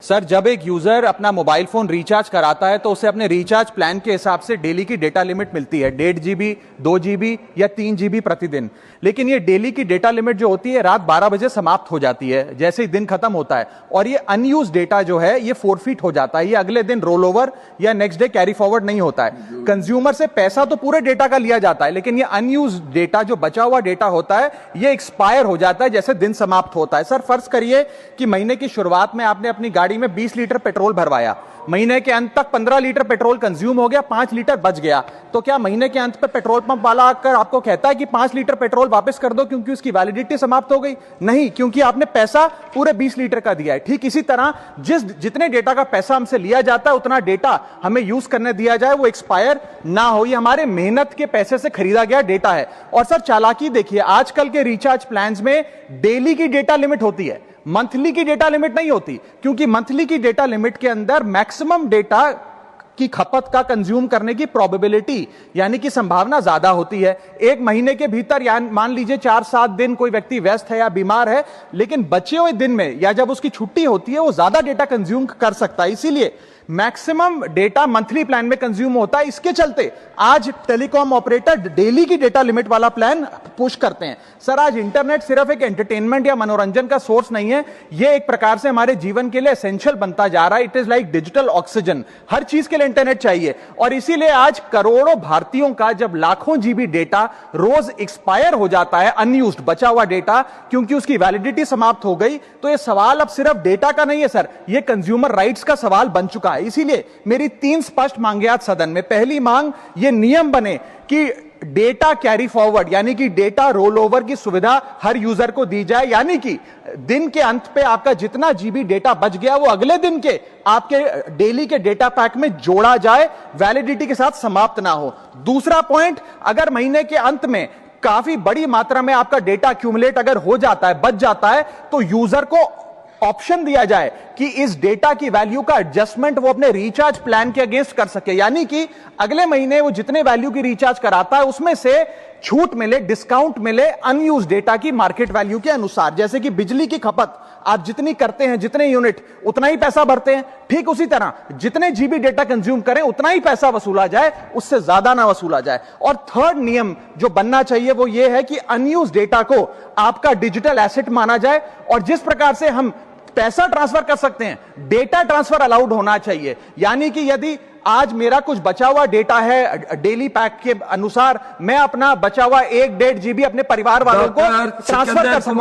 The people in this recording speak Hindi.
सर, जब एक यूजर अपना मोबाइल फोन रिचार्ज कराता है तो उसे अपने रिचार्ज प्लान के हिसाब से डेली की डेटा लिमिट मिलती है, 1.5 GB, 2 GB या 3 GB प्रतिदिन। लेकिन ये डेली की डेटा लिमिट जो होती है रात 12 बजे समाप्त हो जाती है, जैसे ही दिन खत्म होता है, और ये अनयूज डेटा जो है ये फोरफिट हो जाता है, ये अगले दिन रोल ओवर या नेक्स्ट डे कैरी फॉरवर्ड नहीं होता है। कंज्यूमर से पैसा तो पूरे डेटा का लिया जाता है, लेकिन ये अनयूज डेटा, जो बचा हुआ डेटा होता है, ये एक्सपायर हो जाता है जैसे दिन समाप्त होता है। सर, फर्ज करिए कि महीने की शुरुआत में आपने अपनी गाड़ी में 20 लीटर पेट्रोल भरवाया, महीने के अंत तक 15 लीटर पेट्रोल कंज्यूम हो गया, 5 लीटर बच गया, तो क्या महीने के अंत पे पेट्रोल पंप वाला आकर आपको कहता है कि 5 लीटर पेट्रोल वापस कर दो क्योंकि उसकी वैलिडिटी समाप्त हो गई? नहीं, क्योंकि आपने पैसा पूरे 20 लीटर का दिया है। ठीक इसी तरह जितने डेटा का पैसा हमसे लिया जाता है उतना डेटा हमें यूज करने दिया जाए, वो एक्सपायर ना हो। ये हमारे मेहनत के पैसे से खरीदा गया डेटा है। और सर, चालाकी देखिए, आजकल के रिचार्ज प्लान्स में डेली की डेटा लिमिट होती है, मंथली की डेटा लिमिट नहीं होती, क्योंकि मंथली की डेटा लिमिट के अंदर मैक्सिमम डेटा की खपत का कंज्यूम करने की प्रोबेबिलिटी यानी कि संभावना ज्यादा होती है। एक महीने के भीतर या मान लीजिए 4-7 दिन कोई व्यक्ति व्यस्त है या बीमार है, लेकिन बचे हुए दिन में या जब उसकी छुट्टी होती है वो ज्यादा डेटा कंज्यूम कर सकता है, इसीलिए मैक्सिमम डेटा मंथली प्लान में कंज्यूम होता है। इसके चलते आज टेलीकॉम ऑपरेटर डेली की डेटा लिमिट वाला प्लान पुश करते हैं। सर, आज इंटरनेट सिर्फ एक एंटरटेनमेंट या मनोरंजन का सोर्स नहीं है, यह एक प्रकार से हमारे जीवन के लिए एसेंशियल बनता जा रहा है। It is like digital oxygen, हर चीज के लिए इंटरनेट चाहिए। और इसीलिए आज करोड़ों भारतीयों का जब लाखों जीबी डेटा रोज एक्सपायर हो जाता है, अनयूज्ड बचा हुआ डेटा, क्योंकि उसकी वैलिडिटी समाप्त हो गई, तो यह सवाल अब सिर्फ डेटा का नहीं है सर, यह कंज्यूमर राइट्स का सवाल बन चुका है। इसीलिए मेरी 3 स्पष्ट मांगे आज सदन में। पहली मांग, यह नियम बने कि डेटा कैरी फॉरवर्ड यानी कि डेटा रोल ओवर की सुविधा हर यूजर को दी जाए, यानी कि दिन के अंत पे आपका जितना जीबी डेटा बच गया वो अगले दिन के आपके डेली के डेटा पैक में जोड़ा जाए, वैलिडिटी के साथ समाप्त ना हो। दूसरा पॉइंट, अगर महीने के अंत में काफी बड़ी मात्रा में आपका डेटा एक्यूमुलेट अगर हो जाता है, बच जाता है, तो यूजर को ऑप्शन दिया जाए कि इस डेटा की वैल्यू का एडजस्टमेंट वो अपने रिचार्ज प्लान के अगेंस्ट कर सके, यानी कि अगले महीने वो जितने वैल्यू की रिचार्ज कराता है उसमें से छूट मिले, डिस्काउंट मिले अनयूज डेटा की मार्केट वैल्यू के अनुसार। जैसे कि बिजली की खपत आप जितनी करते हैं, जितने यूनिट, उतना ही पैसा भरते हैं, ठीक उसी तरह जितने जीबी डेटा कंज्यूम करें उतना ही पैसा वसूला जाए, उससे ज्यादा ना वसूला जाए। और थर्ड नियम जो बनना चाहिए वो ये है कि अनयूज डेटा को आपका डिजिटल एसेट माना जाए, और जिस प्रकार से हम पैसा ट्रांसफर कर सकते हैं, डेटा ट्रांसफर अलाउड होना चाहिए। यानी कि यदि आज मेरा कुछ बचा हुआ डेटा है डेली पैक के अनुसार, मैं अपना बचा हुआ 1-1.5 GB अपने परिवार वालों को ट्रांसफर कर सकता हूं।